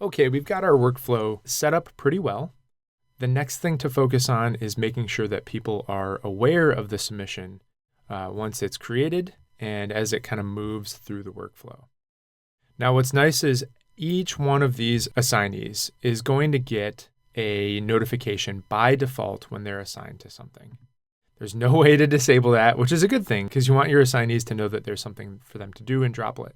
Okay, we've got our workflow set up pretty well. The next thing to focus on is making sure that people are aware of the submission once it's created and as it kind of moves through the workflow. Now, what's nice is each one of these assignees is going to get a notification by default when they're assigned to something. There's no way to disable that, which is a good thing because you want your assignees to know that there's something for them to do in Droplet.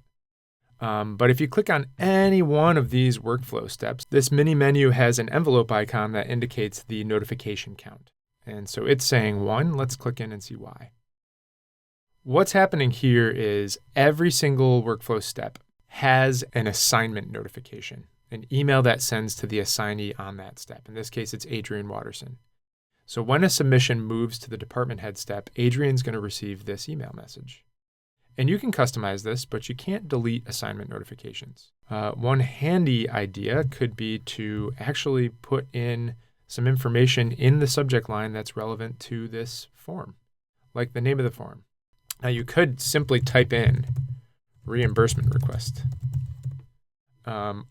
But if you click on any one of these workflow steps, this mini menu has an envelope icon that indicates the notification count. And so it's saying 1. Let's click in and see why. What's happening here is every single workflow step has an assignment notification, an email that sends to the assignee on that step. In this case, it's Adrian Watterson. So when a submission moves to the department head step, Adrian's going to receive this email message. And you can customize this, but you can't delete assignment notifications. One handy idea could be to actually put in some information in the subject line that's relevant to this form, like the name of the form. Now you could simply type in reimbursement request,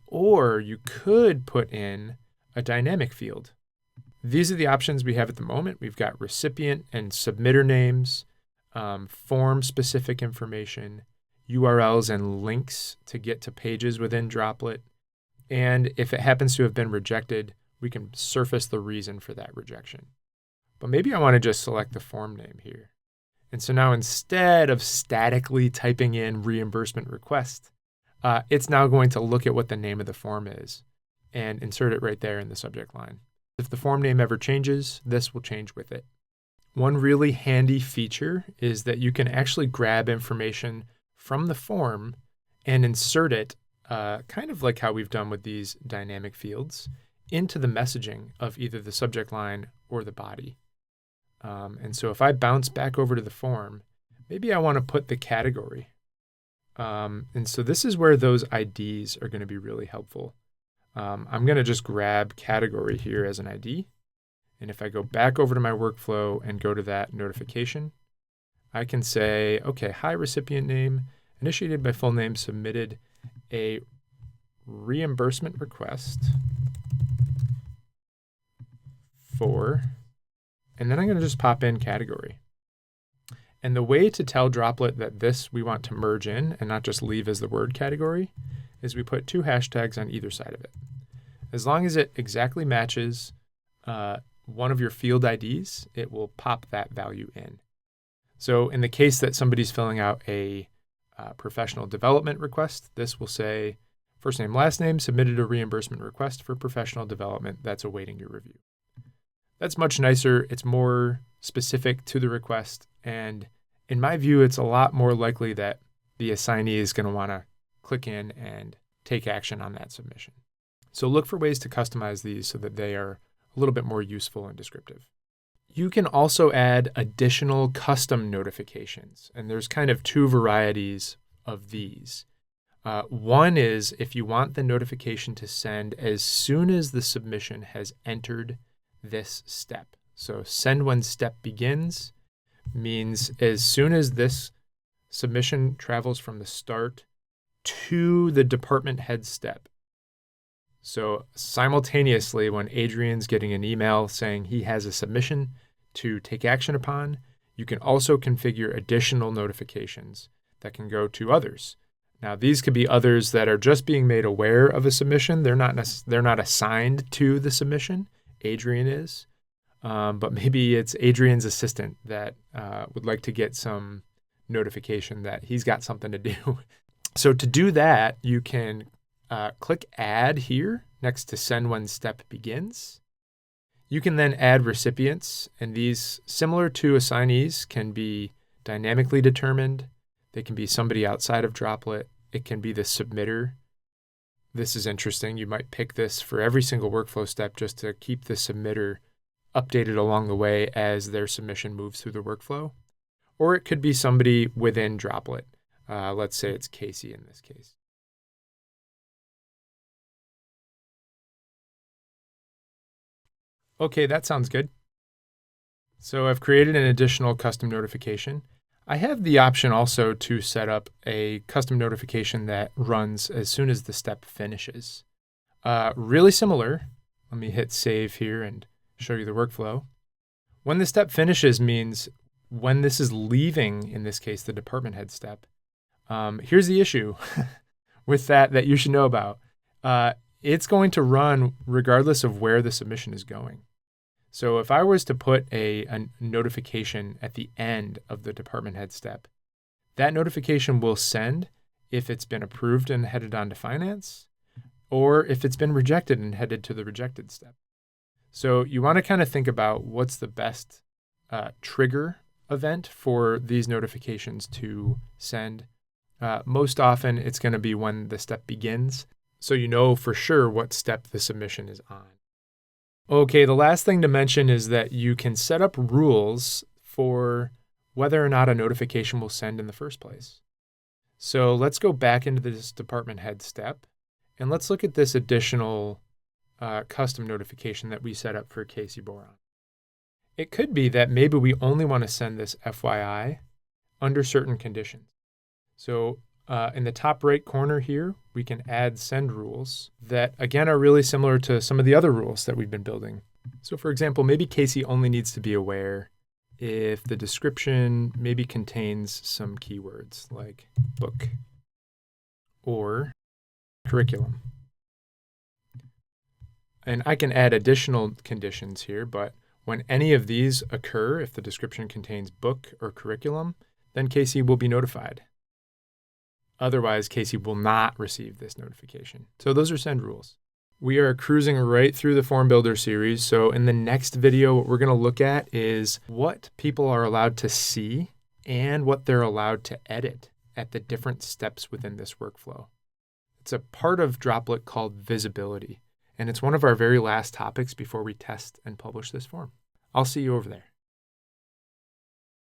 or you could put in a dynamic field. These are the options we have at the moment. We've got recipient and submitter names, form-specific information, URLs and links to get to pages within Droplet. And if it happens to have been rejected, we can surface the reason for that rejection. But maybe I want to just select the form name here. And so now instead of statically typing in reimbursement request, it's now going to look at what the name of the form is and insert it right there in the subject line. If the form name ever changes, this will change with it. One really handy feature is that you can actually grab information from the form and insert it, kind of like how we've done with these dynamic fields, into the messaging of either the subject line or the body. And so if I bounce back over to the form, maybe I want to put the category. And so this is where those IDs are going to be really helpful. I'm going to just grab category here as an ID. And if I go back over to my workflow and go to that notification, I can say, okay, hi, recipient name, initiated by full name, submitted a reimbursement request for, and then I'm going to just pop in category. And the way to tell Droplet that this we want to merge in and not just leave as the word category is we put 2 hashtags on either side of it. As long as it exactly matches one of your field IDs, it will pop that value in. So in the case that somebody's filling out a professional development request, this will say first name, last name, submitted a reimbursement request for professional development that's awaiting your review. That's much nicer. It's more specific to the request. And in my view, it's a lot more likely that the assignee is going to want to click in and take action on that submission. So look for ways to customize these so that they are a little bit more useful and descriptive. You can also add additional custom notifications, and there's kind of 2 varieties of these. One is if you want the notification to send as soon as the submission has entered this step. So send when step begins means as soon as this submission travels from the start to the department head step. So simultaneously, when Adrian's getting an email saying he has a submission to take action upon, you can also configure additional notifications that can go to others. Now, these could be others that are just being made aware of a submission. They're not assigned to the submission. Adrian is. But maybe it's Adrian's assistant that would like to get some notification that he's got something to do. So to do that, you can click Add here next to Send When Step Begins. You can then add recipients, and these, similar to assignees, can be dynamically determined. They can be somebody outside of Droplet. It can be the submitter. This is interesting. You might pick this for every single workflow step just to keep the submitter updated along the way as their submission moves through the workflow. Or it could be somebody within Droplet. Let's say it's Casey in this case. Okay, that sounds good. So I've created an additional custom notification. I have the option also to set up a custom notification that runs as soon as the step finishes. Really similar. Let me hit save here and show you the workflow. When the step finishes means when this is leaving, in this case, the department head step. Here's the issue with that you should know about. It's going to run regardless of where the submission is going. So if I was to put a notification at the end of the department head step, that notification will send if it's been approved and headed on to finance, or if it's been rejected and headed to the rejected step. So you want to kind of think about what's the best trigger event for these notifications to send. Most often, it's going to be when the step begins, so you know for sure what step the submission is on. Okay, the last thing to mention is that you can set up rules for whether or not a notification will send in the first place. So let's go back into this department head step, and let's look at this additional custom notification that we set up for Casey Boron. It could be that maybe we only want to send this FYI under certain conditions. So in the top right corner here, we can add send rules that, again, are really similar to some of the other rules that we've been building. So for example, maybe Casey only needs to be aware if the description maybe contains some keywords like book or curriculum. And I can add additional conditions here, but when any of these occur, if the description contains book or curriculum, then Casey will be notified. Otherwise, Casey will not receive this notification. So those are send rules. We are cruising right through the Form Builder series. So in the next video, what we're going to look at is what people are allowed to see and what they're allowed to edit at the different steps within this workflow. It's a part of Droplet called visibility, and it's one of our very last topics before we test and publish this form. I'll see you over there.